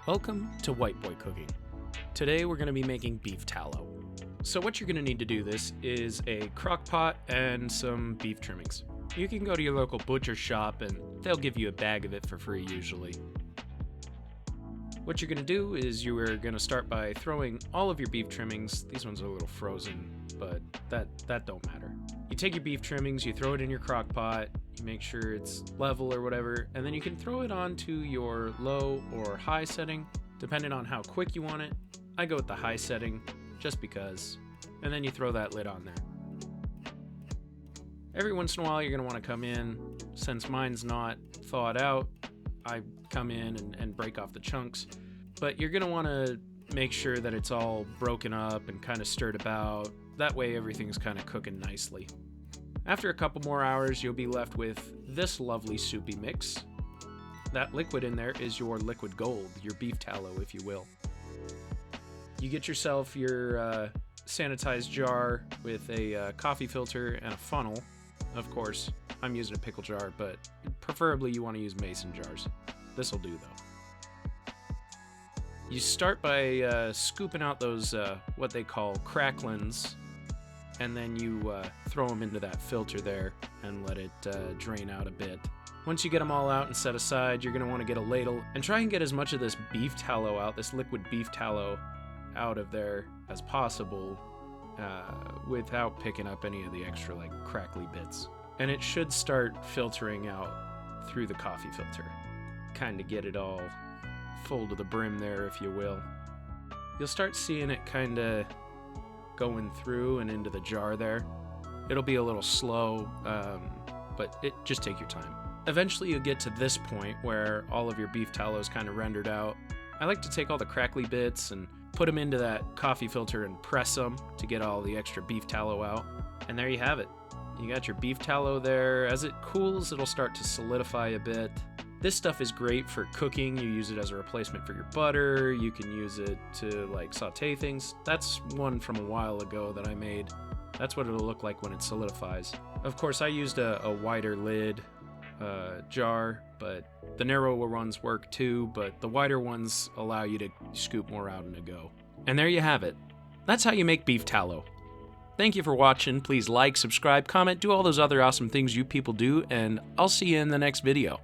Welcome to White Boy Cooking. Today we're going to be making beef tallow. So what you're going to need to do this is a crock pot and some beef trimmings. You can go to your local butcher shop and they'll give you a bag of it for free usually. What you're going to do is you are going to start by throwing all of your beef trimmings. These ones are a little frozen, but that don't matter. You take your beef trimmings, you throw it in your crock pot, you make sure it's level or whatever, and then you can throw it onto your low or high setting, depending on how quick you want it. I go with the high setting, just because, and then you throw that lid on there. Every once in a while you're going to want to come in. Since mine's not thawed out, I come in and break off the chunks, but you're going to want to make sure that it's all broken up and kind of stirred about. That way everything's kind of cooking nicely. After a couple more hours, you'll be left with this lovely soupy mix. That liquid in there is your liquid gold, your beef tallow, if you will. You get yourself your sanitized jar with a coffee filter and a funnel. Of course, I'm using a pickle jar, but preferably you want to use mason jars. This'll do, though. You start by scooping out those, what they call cracklins, and then you throw them into that filter there and let it drain out a bit. Once you get them all out and set aside, you're going to want to get a ladle and try and get as much of this beef tallow out, this liquid beef tallow out of there as possible without picking up any of the extra like crackly bits. And it should start filtering out through the coffee filter. Kind of get it all full to the brim there, if you will. You'll start seeing it kind of going through and into the jar there. It'll be a little slow, but just take your time. Eventually you'll get to this point where all of your beef tallow is kind of rendered out. I like to take all the crackly bits and put them into that coffee filter and press them to get all the extra beef tallow out. And there you have it. You got your beef tallow there. As it cools, it'll start to solidify a bit. This stuff is great for cooking. You use it as a replacement for your butter. You can use it to like saute things. That's one from a while ago that I made. That's what it'll look like when it solidifies. Of course, I used a wider lid jar, but the narrower ones work too, but the wider ones allow you to scoop more out in a go. And there you have it. That's how you make beef tallow. Thank you for watching. Please like, subscribe, comment, do all those other awesome things you people do, and I'll see you in the next video.